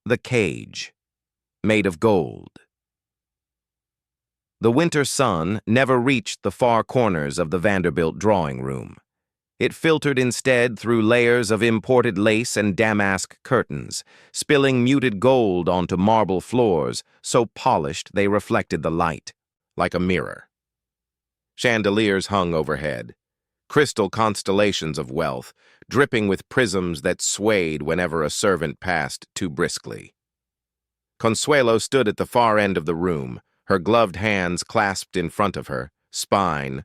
The cage, made of gold. The winter sun never reached the far corners of the Vanderbilt drawing room. It filtered instead through layers of imported lace and damask curtains, spilling muted gold onto marble floors so polished they reflected the light, like a mirror. Chandeliers hung overhead, crystal constellations of wealth, dripping with prisms that swayed whenever a servant passed too briskly. Consuelo stood at the far end of the room, her gloved hands clasped in front of her, spine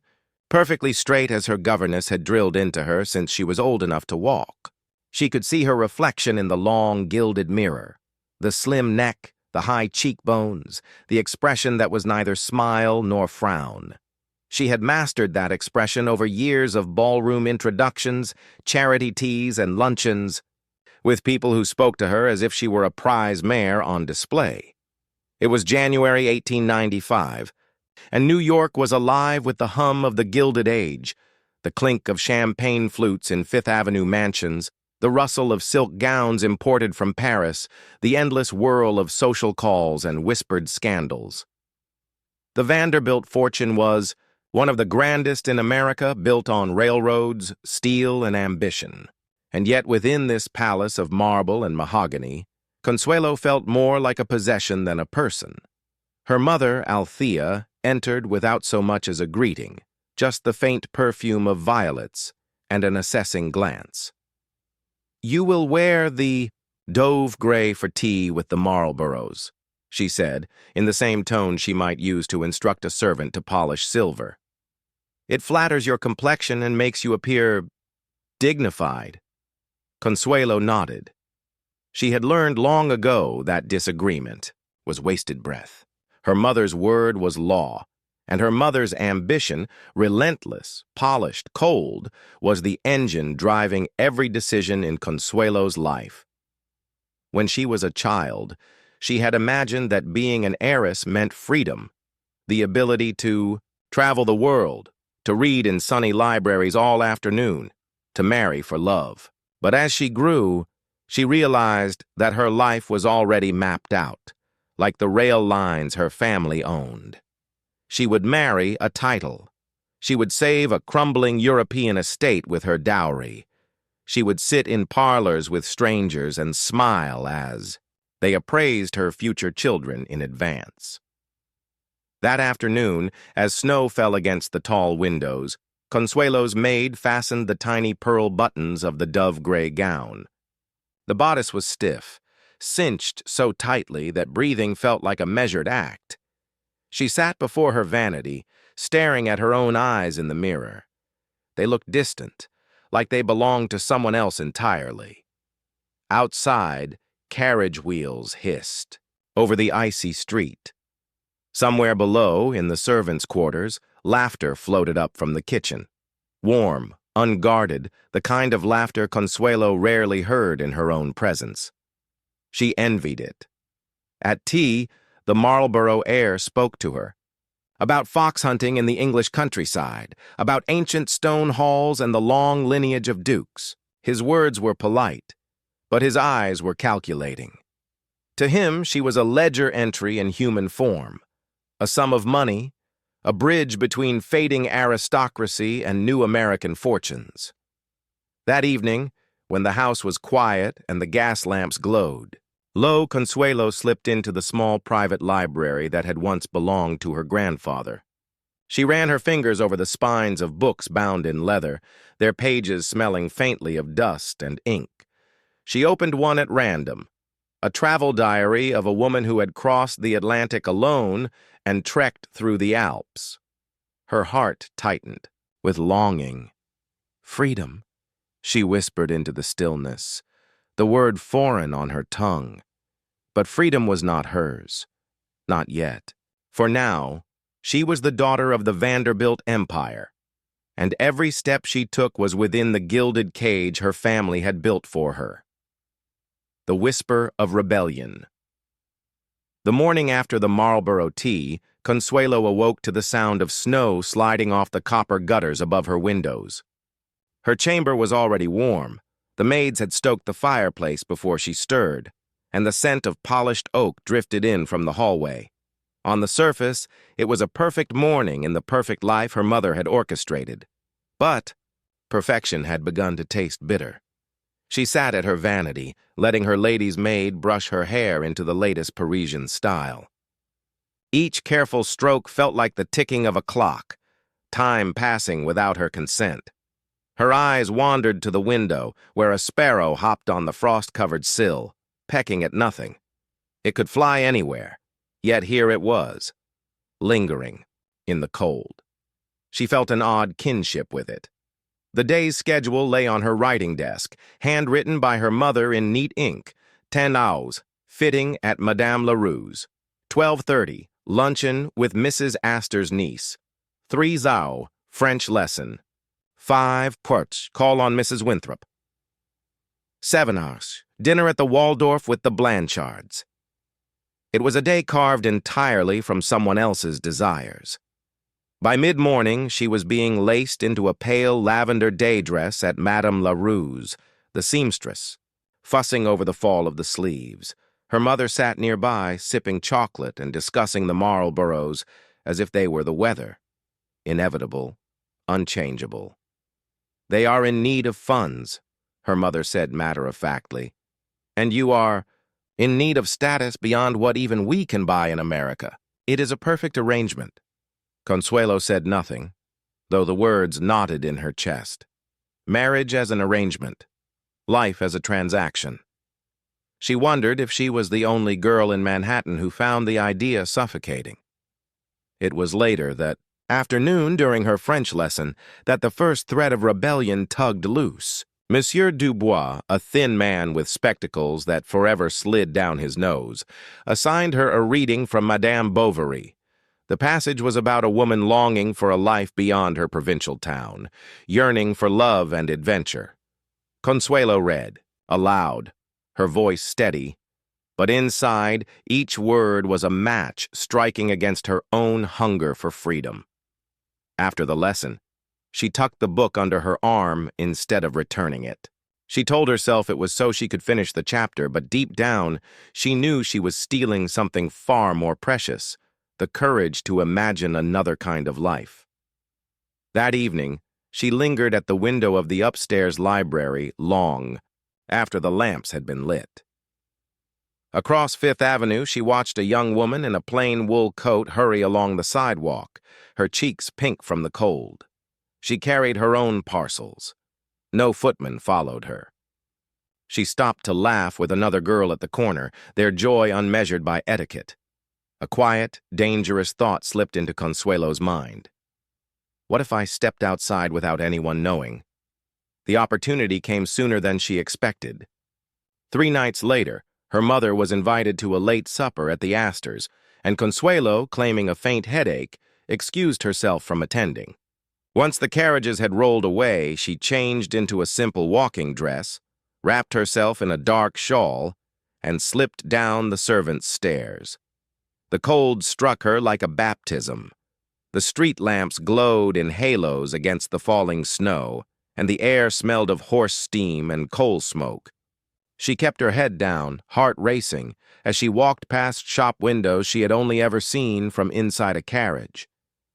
perfectly straight as her governess had drilled into her since she was old enough to walk. She could see her reflection in the long, gilded mirror, the slim neck, the high cheekbones, the expression that was neither smile nor frown. She had mastered that expression over years of ballroom introductions, charity teas, and luncheons, with people who spoke to her as if she were a prize mare on display. It was January 1895, and New York was alive with the hum of the Gilded Age, the clink of champagne flutes in Fifth Avenue mansions, the rustle of silk gowns imported from Paris, the endless whirl of social calls and whispered scandals. The Vanderbilt fortune was one of the grandest in America, built on railroads, steel, and ambition. And yet within this palace of marble and mahogany, Consuelo felt more like a possession than a person. Her mother, Althea, entered without so much as a greeting, just the faint perfume of violets and an assessing glance. "You will wear the dove gray for tea with the Marlboroughs," she said, in the same tone she might use to instruct a servant to polish silver. "It flatters your complexion and makes you appear dignified." Consuelo nodded. She had learned long ago that disagreement was wasted breath. Her mother's word was law, and her mother's ambition, relentless, polished, cold, was the engine driving every decision in Consuelo's life. When she was a child, she had imagined that being an heiress meant freedom, the ability to travel the world, to read in sunny libraries all afternoon, to marry for love. But as she grew, she realized that her life was already mapped out, like the rail lines her family owned. She would marry a title. She would save a crumbling European estate with her dowry. She would sit in parlors with strangers and smile as they appraised her future children in advance. That afternoon, as snow fell against the tall windows, Consuelo's maid fastened the tiny pearl buttons of the dove-gray gown. The bodice was stiff, cinched so tightly that breathing felt like a measured act. She sat before her vanity, staring at her own eyes in the mirror. They looked distant, like they belonged to someone else entirely. Outside, carriage wheels hissed over the icy street. Somewhere below, in the servants' quarters, laughter floated up from the kitchen. Warm, unguarded, the kind of laughter Consuelo rarely heard in her own presence. She envied it. At tea, the Marlborough heir spoke to her. About fox hunting in the English countryside, about ancient stone halls and the long lineage of dukes. His words were polite, but his eyes were calculating. To him, she was a ledger entry in human form, a sum of money, a bridge between fading aristocracy and new American fortunes. That evening, when the house was quiet and the gas lamps glowed, Consuelo slipped into the small private library that had once belonged to her grandfather. She ran her fingers over the spines of books bound in leather, their pages smelling faintly of dust and ink. She opened one at random, a travel diary of a woman who had crossed the Atlantic alone and trekked through the Alps. Her heart tightened with longing. "Freedom," she whispered into the stillness, the word foreign on her tongue. But freedom was not hers. Not yet. For now, she was the daughter of the Vanderbilt Empire, and every step she took was within the gilded cage her family had built for her. The whisper of rebellion. The morning after the Marlborough tea, Consuelo awoke to the sound of snow sliding off the copper gutters above her windows. Her chamber was already warm. The maids had stoked the fireplace before she stirred, and the scent of polished oak drifted in from the hallway. On the surface, it was a perfect morning in the perfect life her mother had orchestrated. But perfection had begun to taste bitter. She sat at her vanity, letting her lady's maid brush her hair into the latest Parisian style. Each careful stroke felt like the ticking of a clock, time passing without her consent. Her eyes wandered to the window, where a sparrow hopped on the frost-covered sill, pecking at nothing. It could fly anywhere, yet here it was, lingering in the cold. She felt an odd kinship with it. The day's schedule lay on her writing desk, handwritten by her mother in neat ink. 10 hours, fitting at Madame Leroux's. 12:30, luncheon with Mrs. Astor's niece. 3 zao, French lesson. 5 quarts, call on Mrs. Winthrop. 7 hours, dinner at the Waldorf with the Blanchards. It was a day carved entirely from someone else's desires. By mid-morning, she was being laced into a pale lavender day dress at Madame Leroux's, the seamstress, fussing over the fall of the sleeves. Her mother sat nearby, sipping chocolate and discussing the Marlboroughs as if they were the weather. Inevitable, unchangeable. They are in need of funds, her mother said matter-of-factly. And you are in need of status beyond what even we can buy in America. It is a perfect arrangement. Consuelo said nothing, though the words knotted in her chest. Marriage as an arrangement. Life as a transaction. She wondered if she was the only girl in Manhattan who found the idea suffocating. It was later that afternoon during her French lesson that the first thread of rebellion tugged loose. Monsieur Dubois, a thin man with spectacles that forever slid down his nose, assigned her a reading from Madame Bovary. The passage was about a woman longing for a life beyond her provincial town, yearning for love and adventure. Consuelo read, aloud, her voice steady, but inside, each word was a match striking against her own hunger for freedom. After the lesson, she tucked the book under her arm instead of returning it. She told herself it was so she could finish the chapter, but deep down, she knew she was stealing something far more precious, the courage to imagine another kind of life. That evening, she lingered at the window of the upstairs library long, after the lamps had been lit. Across Fifth Avenue, she watched a young woman in a plain wool coat hurry along the sidewalk, her cheeks pink from the cold. She carried her own parcels. No footman followed her. She stopped to laugh with another girl at the corner, their joy unmeasured by etiquette. A quiet, dangerous thought slipped into Consuelo's mind. What if I stepped outside without anyone knowing? The opportunity came sooner than she expected. 3 nights later, her mother was invited to a late supper at the Astors, and Consuelo, claiming a faint headache, excused herself from attending. Once the carriages had rolled away, she changed into a simple walking dress, wrapped herself in a dark shawl, and slipped down the servants' stairs. The cold struck her like a baptism. The street lamps glowed in halos against the falling snow, and the air smelled of horse steam and coal smoke. She kept her head down, heart racing, as she walked past shop windows she had only ever seen from inside a carriage.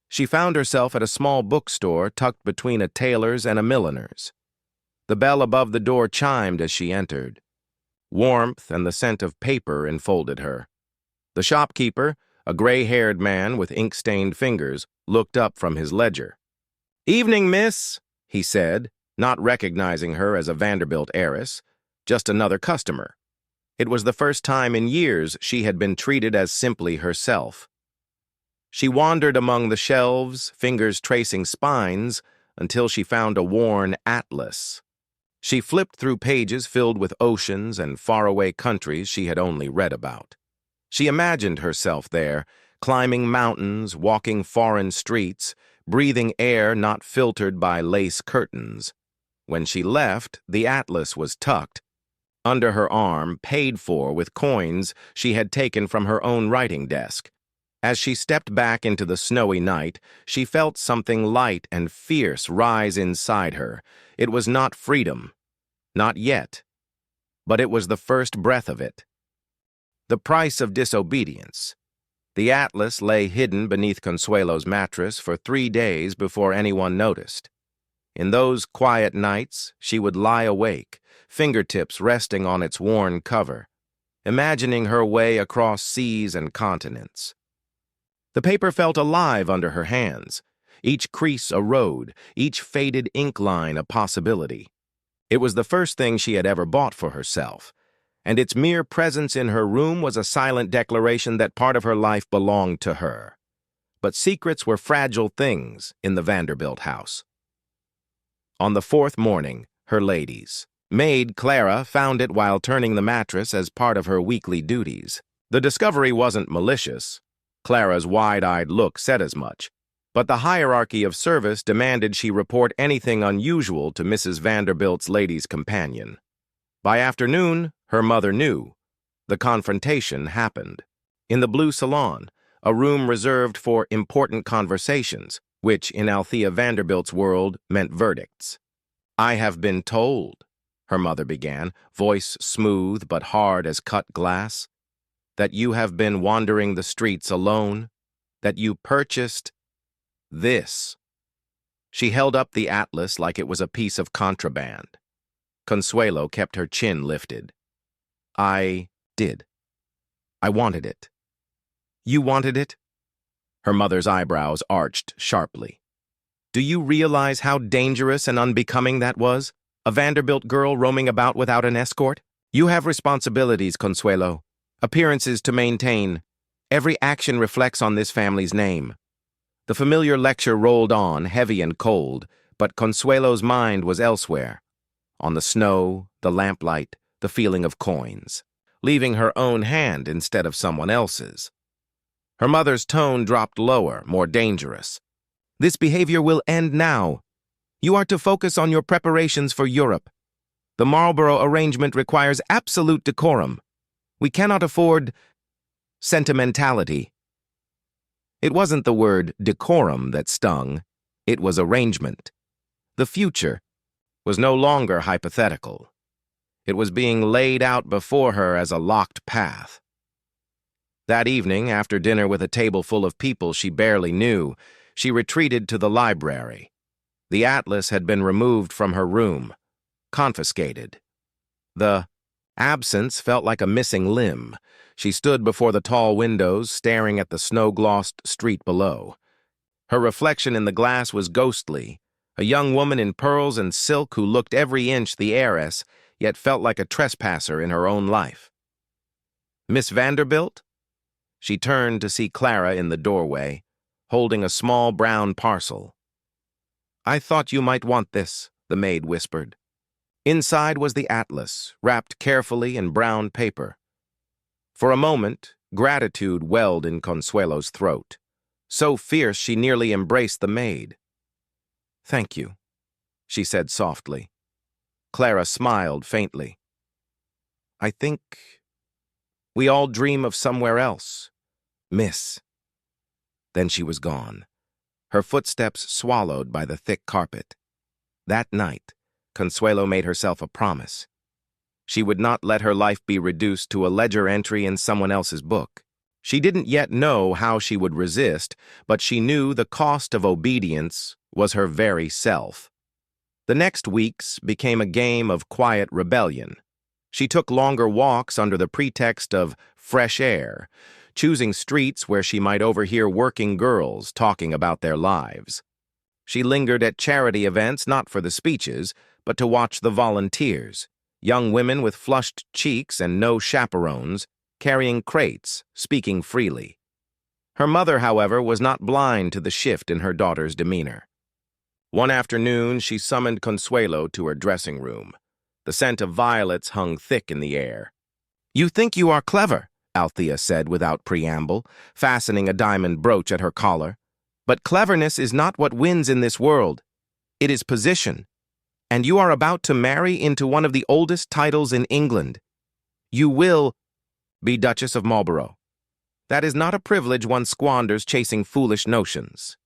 She found herself at a small bookstore tucked between a tailor's and a milliner's. The bell above the door chimed as she entered. Warmth and the scent of paper enfolded her. The shopkeeper, a gray-haired man with ink-stained fingers, looked up from his ledger. "Evening, miss," he said, not recognizing her as a Vanderbilt heiress, just another customer. It was the first time in years she had been treated as simply herself. She wandered among the shelves, fingers tracing spines, until she found a worn atlas. She flipped through pages filled with oceans and faraway countries she had only read about. She imagined herself there, climbing mountains, walking foreign streets, breathing air not filtered by lace curtains. When she left, the atlas was tucked under her arm, paid for with coins she had taken from her own writing desk. As she stepped back into the snowy night, she felt something light and fierce rise inside her. It was not freedom, not yet, but it was the first breath of it. The price of disobedience. The atlas lay hidden beneath Consuelo's mattress for 3 days before anyone noticed. In those quiet nights, she would lie awake, fingertips resting on its worn cover, imagining her way across seas and continents. The paper felt alive under her hands, each crease a road, each faded ink line a possibility. It was the first thing she had ever bought for herself, and its mere presence in her room was a silent declaration that part of her life belonged to her. But secrets were fragile things in the Vanderbilt house. On the 4th morning, her lady's maid, Clara, found it while turning the mattress as part of her weekly duties. The discovery wasn't malicious. Clara's wide-eyed look said as much, but the hierarchy of service demanded she report anything unusual to Mrs. Vanderbilt's lady's companion. By afternoon, her mother knew. The confrontation happened. In the blue salon, a room reserved for important conversations, which in Althea Vanderbilt's world meant verdicts. "I have been told," her mother began, voice smooth but hard as cut glass, "that you have been wandering the streets alone, that you purchased this." She held up the atlas like it was a piece of contraband. Consuelo kept her chin lifted. "I did. I wanted it." "You wanted it?" Her mother's eyebrows arched sharply. "Do you realize how dangerous and unbecoming that was? A Vanderbilt girl roaming about without an escort? You have responsibilities, Consuelo. Appearances to maintain. Every action reflects on this family's name." The familiar lecture rolled on, heavy and cold, but Consuelo's mind was elsewhere. On the snow, the lamplight, the feeling of coins, leaving her own hand instead of someone else's. Her mother's tone dropped lower, more dangerous. "This behavior will end now. You are to focus on your preparations for Europe. The Marlborough arrangement requires absolute decorum. We cannot afford sentimentality." It wasn't the word decorum that stung. It was arrangement. The future was no longer hypothetical. It was being laid out before her as a locked path. That evening, after dinner with a table full of people she barely knew, she retreated to the library. The atlas had been removed from her room, confiscated. The absence felt like a missing limb. She stood before the tall windows, staring at the snow-glossed street below. Her reflection in the glass was ghostly, a young woman in pearls and silk who looked every inch the heiress, yet felt like a trespasser in her own life. "Miss Vanderbilt?" She turned to see Clara in the doorway, holding a small brown parcel. "I thought you might want this," the maid whispered. Inside was the atlas, wrapped carefully in brown paper. For a moment, gratitude welled in Consuelo's throat, so fierce she nearly embraced the maid. "Thank you," she said softly. Clara smiled faintly. "I think we all dream of somewhere else, miss." Then she was gone, her footsteps swallowed by the thick carpet. That night, Consuelo made herself a promise. She would not let her life be reduced to a ledger entry in someone else's book. She didn't yet know how she would resist, but she knew the cost of obedience was her very self. The next weeks became a game of quiet rebellion. She took longer walks under the pretext of fresh air, choosing streets where she might overhear working girls talking about their lives. She lingered at charity events not for the speeches, but to watch the volunteers, young women with flushed cheeks and no chaperones, carrying crates, speaking freely. Her mother, however, was not blind to the shift in her daughter's demeanor. One afternoon, she summoned Consuelo to her dressing room. The scent of violets hung thick in the air. "You think you are clever," Althea said without preamble, fastening a diamond brooch at her collar. "But cleverness is not what wins in this world. It is position. And you are about to marry into one of the oldest titles in England. You will be Duchess of Marlborough. That is not a privilege one squanders chasing foolish notions."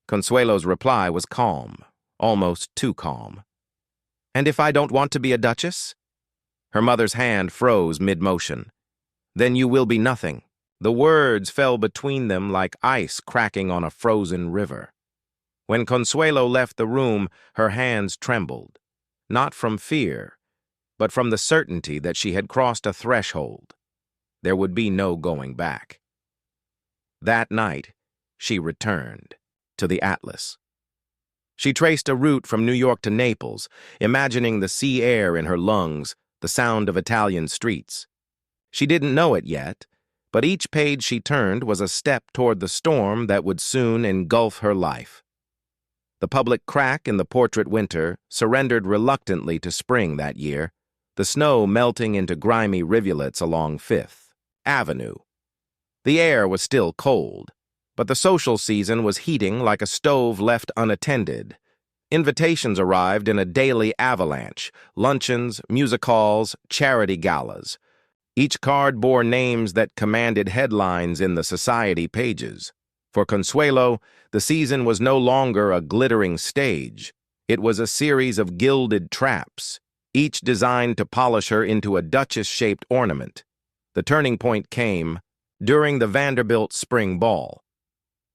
Consuelo's reply was calm, almost too calm. "And if I don't want to be a duchess?" Her mother's hand froze mid-motion. Then you will be nothing. The words fell between them like ice cracking on a frozen river. When Consuelo left the room, her hands trembled, not from fear, but from the certainty that she had crossed a threshold. There would be no going back. That night, she returned to the Atlas. She traced a route from New York to Naples, imagining the sea air in her lungs, the sound of Italian streets. She didn't know it yet, but each page she turned was a step toward the storm that would soon engulf her life. The public crack in the portrait winter surrendered reluctantly to spring that year, the snow melting into grimy rivulets along Fifth Avenue. The air was still cold, but the social season was heating like a stove left unattended. Invitations arrived in a daily avalanche: luncheons, music halls, charity galas. Each card bore names that commanded headlines in the society pages. For Consuelo, the season was no longer a glittering stage. It was a series of gilded traps, each designed to polish her into a duchess-shaped ornament. The turning point came during the Vanderbilt Spring Ball.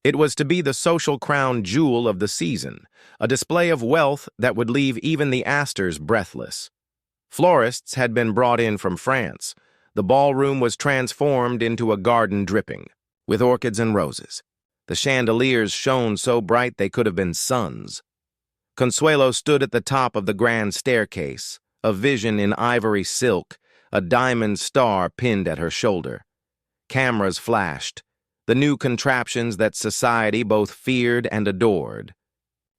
It was to be the social crown jewel of the season, a display of wealth that would leave even the Astors breathless. Florists had been brought in from France. The ballroom was transformed into a garden dripping with orchids and roses. The chandeliers shone so bright they could have been suns. Consuelo stood at the top of the grand staircase, a vision in ivory silk, a diamond star pinned at her shoulder. Cameras flashed, the new contraptions that society both feared and adored.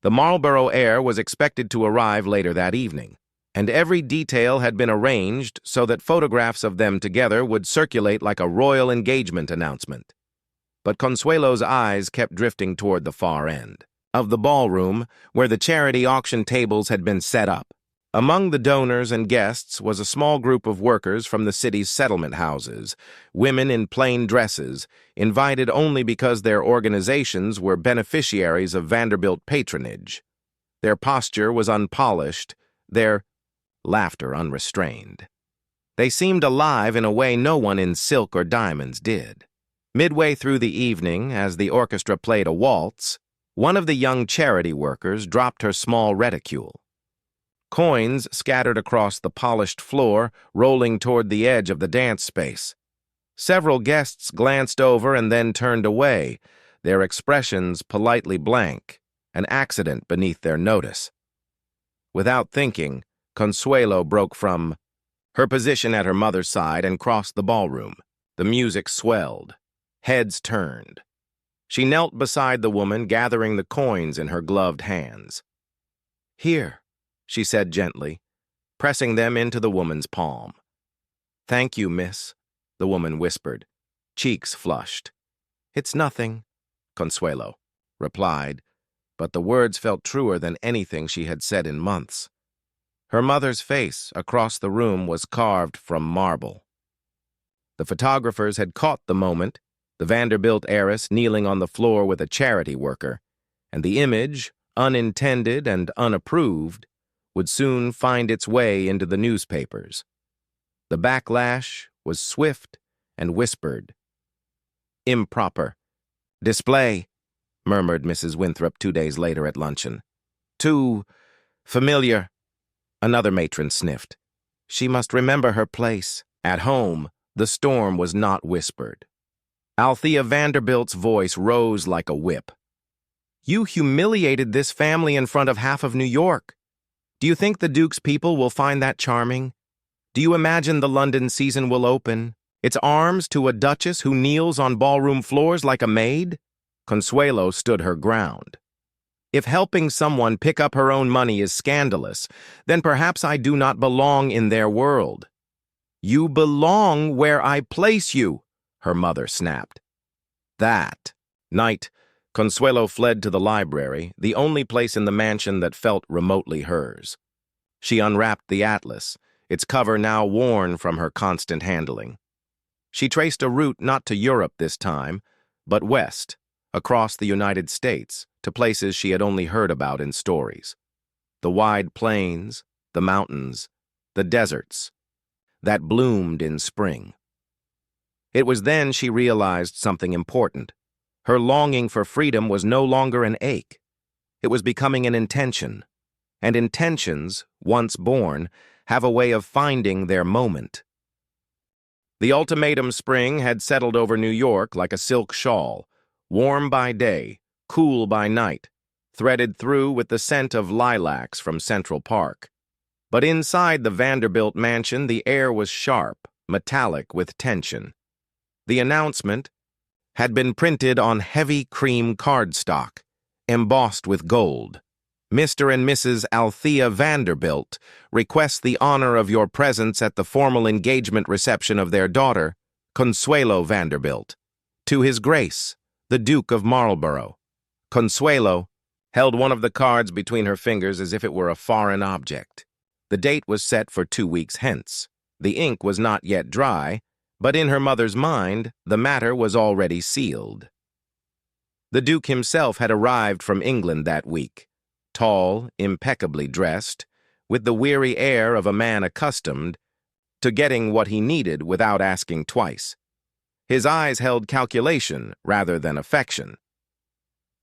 The Marlborough heir was expected to arrive later that evening, and every detail had been arranged so that photographs of them together would circulate like a royal engagement announcement. But Consuelo's eyes kept drifting toward the far end of the ballroom, where the charity auction tables had been set up. Among the donors and guests was a small group of workers from the city's settlement houses, women in plain dresses, invited only because their organizations were beneficiaries of Vanderbilt patronage. Their posture was unpolished, their laughter unrestrained. They seemed alive in a way no one in silk or diamonds did. Midway through the evening, as the orchestra played a waltz, one of the young charity workers dropped her small reticule. Coins scattered across the polished floor, rolling toward the edge of the dance space. Several guests glanced over and then turned away, their expressions politely blank, an accident beneath their notice. Without thinking, Consuelo broke from her position at her mother's side and crossed the ballroom. The music swelled. Heads turned. She knelt beside the woman, gathering the coins in her gloved hands. "Here," she said gently, pressing them into the woman's palm. "Thank you, miss," the woman whispered, cheeks flushed. "It's nothing," Consuelo replied, but the words felt truer than anything she had said in months. Her mother's face across the room was carved from marble. The photographers had caught the moment, the Vanderbilt heiress kneeling on the floor with a charity worker, and the image, unintended and unapproved, would soon find its way into the newspapers. The backlash was swift and whispered. "Improper. Display," murmured Mrs. Winthrop 2 days later at luncheon. "Too familiar," another matron sniffed. She must remember her place. At home, the storm was not whispered. Althea Vanderbilt's voice rose like a whip. "You humiliated this family in front of half of New York. Do you think the Duke's people will find that charming? Do you imagine the London season will open its arms to a duchess who kneels on ballroom floors like a maid?" Consuelo stood her ground. "If helping someone pick up her own money is scandalous, then perhaps I do not belong in their world." "You belong where I place you," her mother snapped. That night, Consuelo fled to the library, the only place in the mansion that felt remotely hers. She unwrapped the atlas, its cover now worn from her constant handling. She traced a route not to Europe this time, but west, across the United States, to places she had only heard about in stories. The wide plains, the mountains, the deserts that bloomed in spring. It was then she realized something important. Her longing for freedom was no longer an ache. It was becoming an intention. And intentions, once born, have a way of finding their moment. The ultimatum spring had settled over New York like a silk shawl, warm by day, cool by night, threaded through with the scent of lilacs from Central Park. But inside the Vanderbilt mansion, the air was sharp, metallic with tension. The announcement had been printed on heavy cream cardstock, embossed with gold. Mr. and Mrs. Althea Vanderbilt request the honor of your presence at the formal engagement reception of their daughter, Consuelo Vanderbilt, to His Grace, the Duke of Marlborough. Consuelo held one of the cards between her fingers as if it were a foreign object. The date was set for 2 weeks hence. The ink was not yet dry, but in her mother's mind, the matter was already sealed. The Duke himself had arrived from England that week, tall, impeccably dressed, with the weary air of a man accustomed to getting what he needed without asking twice. His eyes held calculation rather than affection.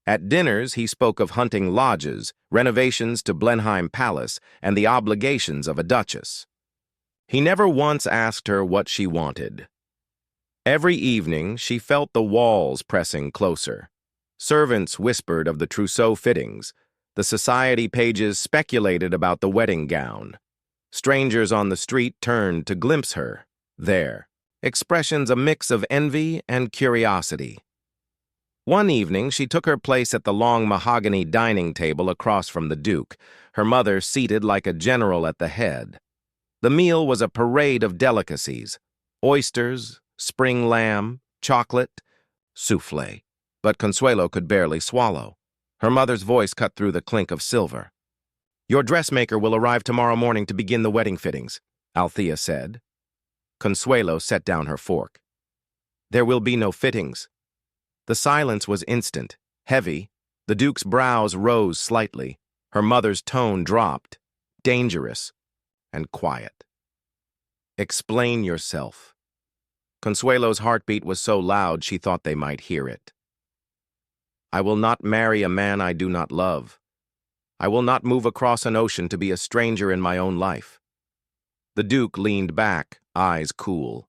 At dinners, he spoke of hunting lodges, renovations to Blenheim Palace, and the obligations of a duchess. He never once asked her what she wanted. Every evening, she felt the walls pressing closer. Servants whispered of the trousseau fittings. The society pages speculated about the wedding gown. Strangers on the street turned to glimpse her, there, expressions a mix of envy and curiosity. One evening, she took her place at the long mahogany dining table across from the Duke, her mother seated like a general at the head. The meal was a parade of delicacies: oysters, spring lamb, chocolate, soufflé. But Consuelo could barely swallow. Her mother's voice cut through the clink of silver. "Your dressmaker will arrive tomorrow morning to begin the wedding fittings," Althea said. Consuelo set down her fork. "There will be no fittings." The silence was instant, heavy. The Duke's brows rose slightly. Her mother's tone dropped, dangerous and quiet. "Explain yourself." Consuelo's heartbeat was so loud she thought they might hear it. "I will not marry a man I do not love. I will not move across an ocean to be a stranger in my own life." The Duke leaned back, eyes cool.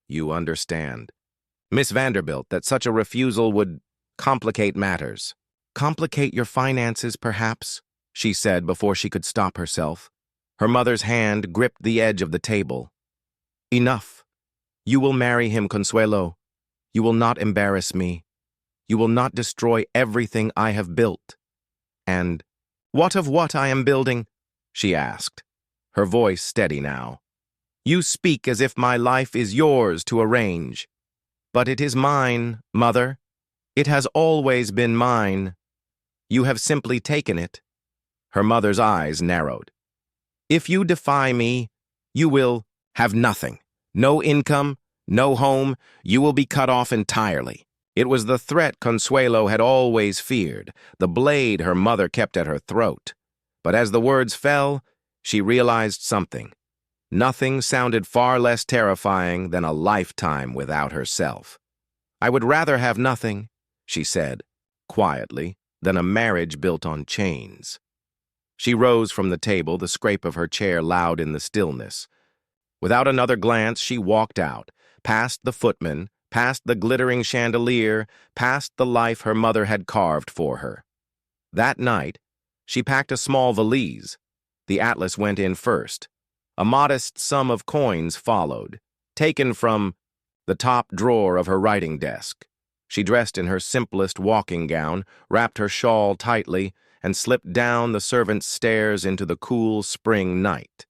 "You understand, Miss Vanderbilt, that such a refusal would complicate matters." "Complicate your finances, perhaps," she said before she could stop herself. Her mother's hand gripped the edge of the table. "Enough. You will marry him, Consuelo. You will not embarrass me. You will not destroy everything I have built." "And what of what I am building?" she asked, her voice steady now. "You speak as if my life is yours to arrange. But it is mine, Mother. It has always been mine. You have simply taken it." Her mother's eyes narrowed. "If you defy me, you will have nothing. No income, no home. You will be cut off entirely." It was the threat Consuelo had always feared, the blade her mother kept at her throat. But as the words fell, she realized something. Nothing sounded far less terrifying than a lifetime without herself. "I would rather have nothing," she said, quietly, "than a marriage built on chains." She rose from the table, the scrape of her chair loud in the stillness. Without another glance, she walked out, past the footman, past the glittering chandelier, past the life her mother had carved for her. That night, she packed a small valise. The atlas went in first. A modest sum of coins followed, taken from the top drawer of her writing desk. She dressed in her simplest walking gown, wrapped her shawl tightly, and slipped down the servants' stairs into the cool spring night.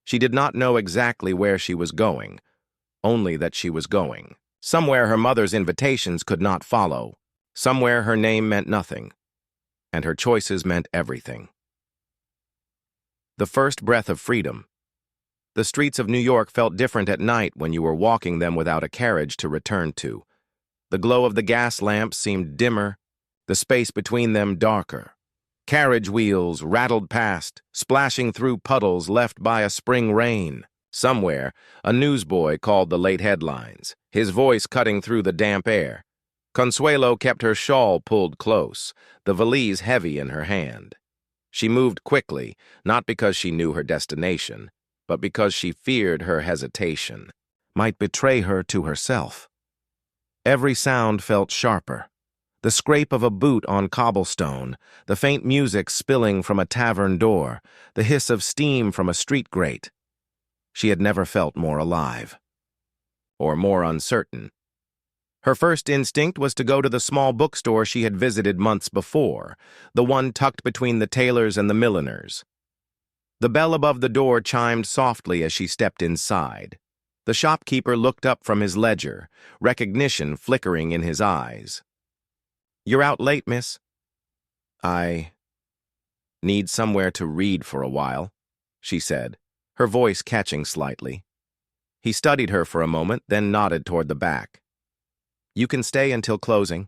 She did not know exactly where she was going, only that she was going. Somewhere her mother's invitations could not follow. Somewhere her name meant nothing, and her choices meant everything. The first breath of freedom. The streets of New York felt different at night when you were walking them without a carriage to return to. The glow of the gas lamps seemed dimmer, the space between them darker. Carriage wheels rattled past, splashing through puddles left by a spring rain. Somewhere, a newsboy called the late headlines, his voice cutting through the damp air. Consuelo kept her shawl pulled close, the valise heavy in her hand. She moved quickly, not because she knew her destination, but because she feared her hesitation might betray her to herself. Every sound felt sharper. The scrape of a boot on cobblestone, the faint music spilling from a tavern door, the hiss of steam from a street grate. She had never felt more alive. Or more uncertain. Her first instinct was to go to the small bookstore she had visited months before, the one tucked between the tailors and the milliners. The bell above the door chimed softly as she stepped inside. The shopkeeper looked up from his ledger, recognition flickering in his eyes. "You're out late, miss." "I need somewhere to read for a while," she said, her voice catching slightly. He studied her for a moment, then nodded toward the back. "You can stay until closing."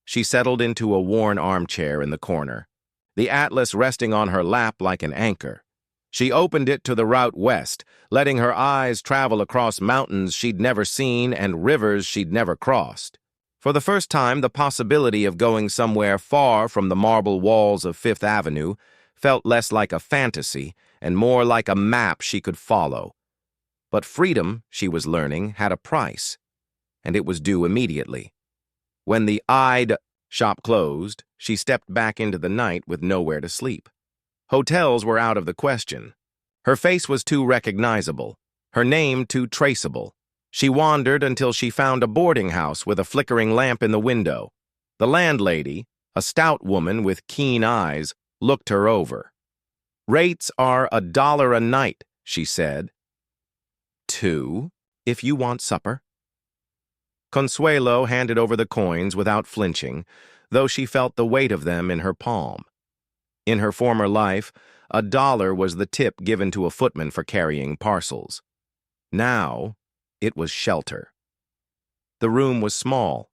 She settled into a worn armchair in the corner, the atlas resting on her lap like an anchor. She opened it to the route west, letting her eyes travel across mountains she'd never seen and rivers she'd never crossed. For the first time, the possibility of going somewhere far from the marble walls of Fifth Avenue felt less like a fantasy and more like a map she could follow. But freedom, she was learning, had a price, and it was due immediately. When the shop closed, she stepped back into the night with nowhere to sleep. Hotels were out of the question. Her face was too recognizable, her name too traceable. She wandered until she found a boarding house with a flickering lamp in the window. The landlady, a stout woman with keen eyes, looked her over. "Rates are $1 a night," she said. "$2, if you want supper." Consuelo handed over the coins without flinching, though she felt the weight of them in her palm. In her former life, $1 was the tip given to a footman for carrying parcels. Now, it was shelter. The room was small.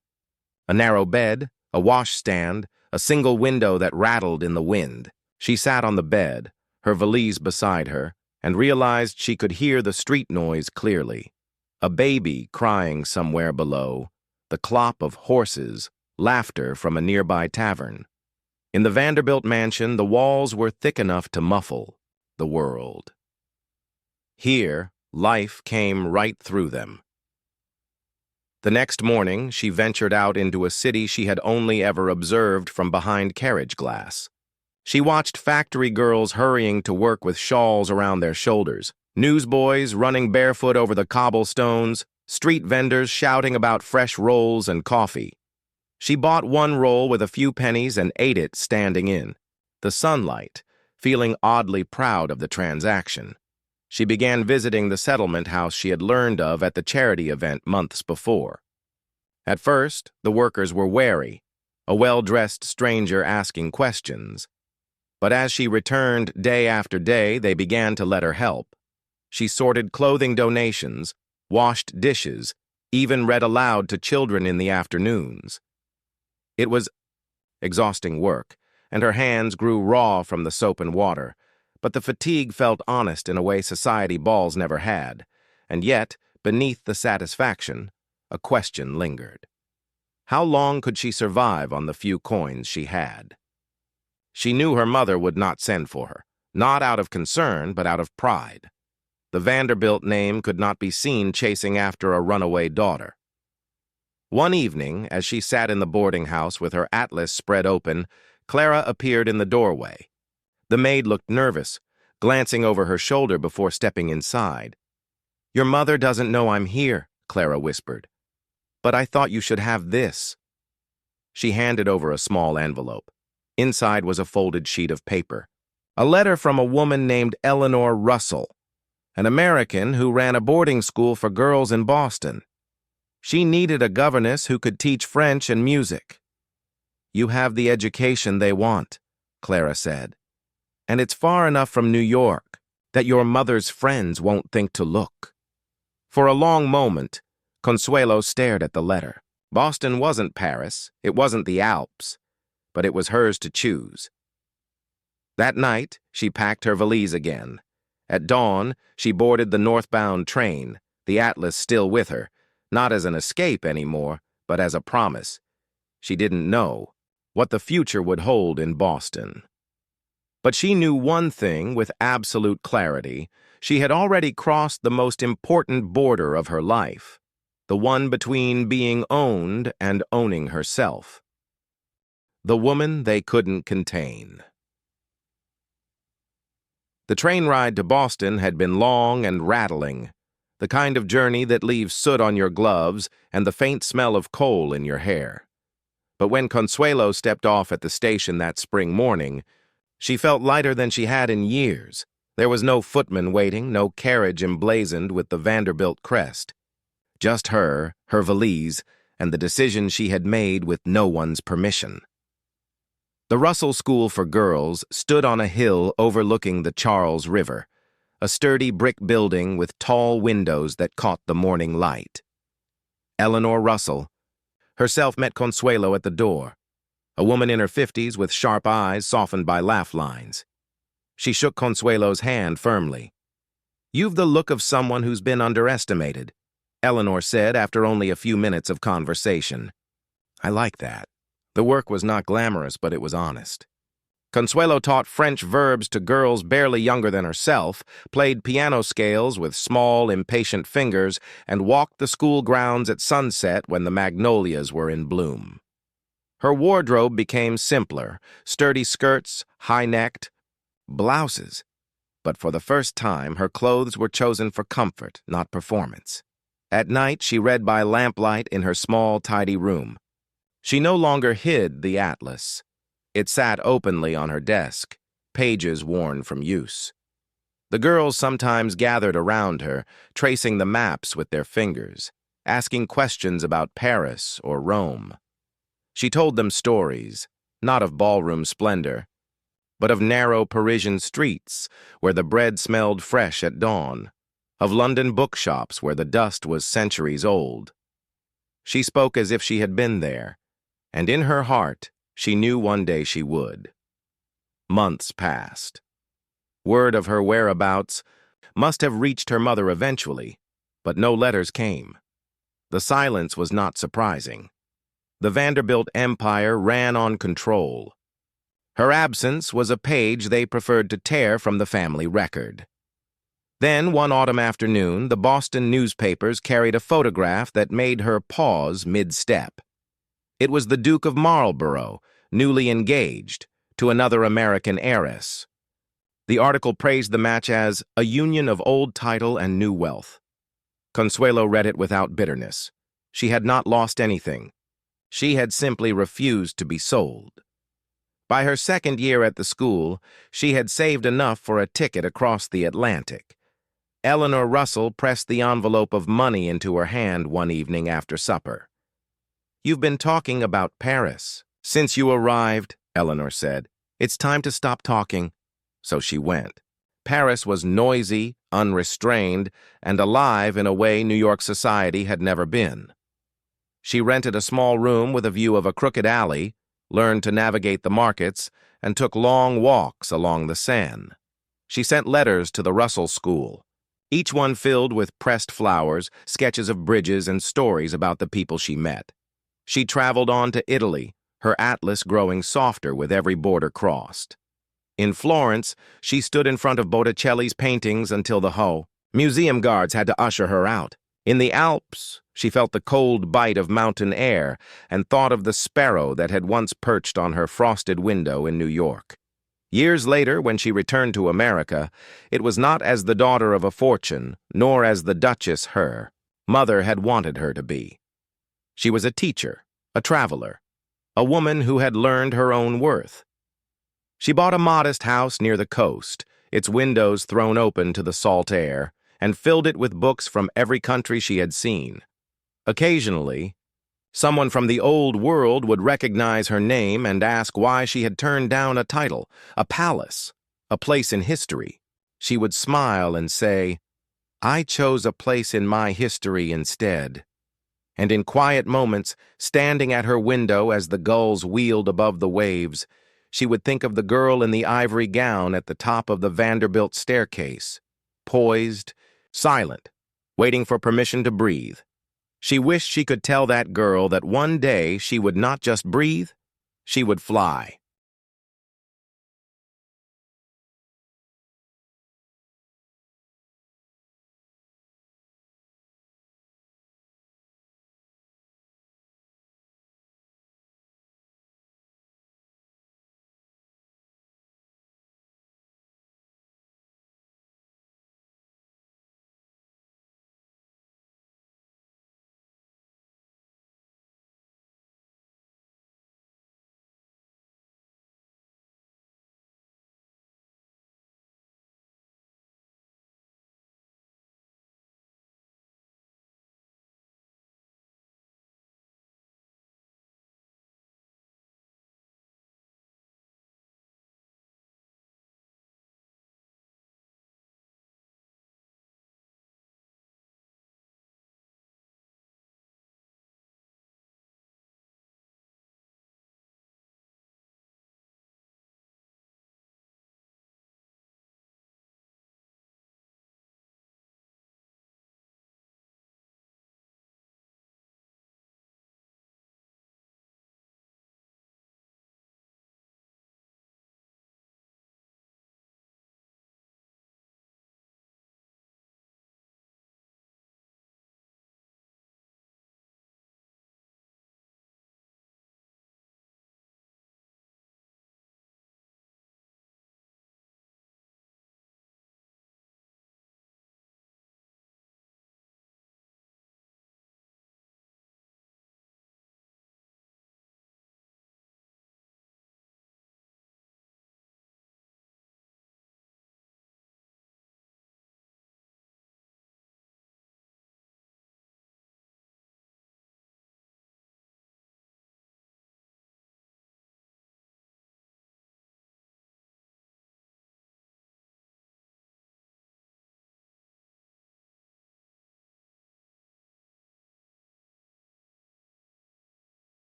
A narrow bed, a washstand, a single window that rattled in the wind. She sat on the bed, her valise beside her, and realized she could hear the street noise clearly. A baby crying somewhere below, the clop of horses, laughter from a nearby tavern. In the Vanderbilt mansion, the walls were thick enough to muffle the world. Here, life came right through them. The next morning, she ventured out into a city she had only ever observed from behind carriage glass. She watched factory girls hurrying to work with shawls around their shoulders, newsboys running barefoot over the cobblestones, street vendors shouting about fresh rolls and coffee. She bought one roll with a few pennies and ate it standing in the sunlight, feeling oddly proud of the transaction. She began visiting the settlement house she had learned of at the charity event months before. At first, the workers were wary, a well-dressed stranger asking questions. But as she returned day after day, they began to let her help. She sorted clothing donations, washed dishes, even read aloud to children in the afternoons. It was exhausting work, and her hands grew raw from the soap and water, but the fatigue felt honest in a way society balls never had, and yet, beneath the satisfaction, a question lingered. How long could she survive on the few coins she had? She knew her mother would not send for her, not out of concern, but out of pride. The Vanderbilt name could not be seen chasing after a runaway daughter. One evening, as she sat in the boarding house with her atlas spread open, Clara appeared in the doorway. The maid looked nervous, glancing over her shoulder before stepping inside. "Your mother doesn't know I'm here," Clara whispered. "But I thought you should have this." She handed over a small envelope. Inside was a folded sheet of paper. A letter from a woman named Eleanor Russell, an American who ran a boarding school for girls in Boston. She needed a governess who could teach French and music. "You have the education they want," Clara said. "And it's far enough from New York that your mother's friends won't think to look." For a long moment, Consuelo stared at the letter. Boston wasn't Paris, it wasn't the Alps, but it was hers to choose. That night, she packed her valise again, At dawn, she boarded the northbound train, the Atlas still with her, not as an escape anymore, but as a promise. She didn't know what the future would hold in Boston. But she knew one thing with absolute clarity. She had already crossed the most important border of her life, the one between being owned and owning herself. The woman they couldn't contain. The train ride to Boston had been long and rattling, the kind of journey that leaves soot on your gloves and the faint smell of coal in your hair. But when Consuelo stepped off at the station that spring morning, she felt lighter than she had in years. There was no footman waiting, no carriage emblazoned with the Vanderbilt crest. Just her valise, and the decision she had made with no one's permission. The Russell School for Girls stood on a hill overlooking the Charles River, a sturdy brick building with tall windows that caught the morning light. Eleanor Russell herself met Consuelo at the door, a woman in her 50s with sharp eyes softened by laugh lines. She shook Consuelo's hand firmly. "You've the look of someone who's been underestimated," Eleanor said after only a few minutes of conversation. "I like that." The work was not glamorous, but it was honest. Consuelo taught French verbs to girls barely younger than herself, played piano scales with small, impatient fingers, and walked the school grounds at sunset when the magnolias were in bloom. Her wardrobe became simpler, sturdy skirts, high-necked, blouses. But for the first time, her clothes were chosen for comfort, not performance. At night, she read by lamplight in her small, tidy room. She no longer hid the Atlas. It sat openly on her desk, pages worn from use. The girls sometimes gathered around her, tracing the maps with their fingers, asking questions about Paris or Rome. She told them stories, not of ballroom splendor, but of narrow Parisian streets where the bread smelled fresh at dawn, of London bookshops where the dust was centuries old. She spoke as if she had been there, and in her heart, she knew one day she would. Months passed. Word of her whereabouts must have reached her mother eventually, but no letters came. The silence was not surprising. The Vanderbilt empire ran on control. Her absence was a page they preferred to tear from the family record. Then, one autumn afternoon, the Boston newspapers carried a photograph that made her pause mid-step. It was the Duke of Marlborough, newly engaged, to another American heiress. The article praised the match as a union of old title and new wealth. Consuelo read it without bitterness. She had not lost anything. She had simply refused to be sold. By her second year at the school, she had saved enough for a ticket across the Atlantic. Eleanor Russell pressed the envelope of money into her hand one evening after supper. "You've been talking about Paris since you arrived," Eleanor said. "It's time to stop talking." So she went. Paris was noisy, unrestrained, and alive in a way New York society had never been. She rented a small room with a view of a crooked alley, learned to navigate the markets, and took long walks along the Seine. She sent letters to the Russell School, each one filled with pressed flowers, sketches of bridges, and stories about the people she met. She traveled on to Italy, her atlas growing softer with every border crossed. In Florence, she stood in front of Botticelli's paintings until the museum guards had to usher her out. In the Alps, she felt the cold bite of mountain air and thought of the sparrow that had once perched on her frosted window in New York. Years later, when she returned to America, it was not as the daughter of a fortune, nor as the Duchess her mother had wanted her to be. She was a teacher, a traveler, a woman who had learned her own worth. She bought a modest house near the coast, its windows thrown open to the salt air, and filled it with books from every country she had seen. Occasionally, someone from the old world would recognize her name and ask why she had turned down a title, a palace, a place in history. She would smile and say, "I chose a place in my history instead." And in quiet moments, standing at her window as the gulls wheeled above the waves, she would think of the girl in the ivory gown at the top of the Vanderbilt staircase, poised, silent, waiting for permission to breathe. She wished she could tell that girl that one day she would not just breathe, she would fly.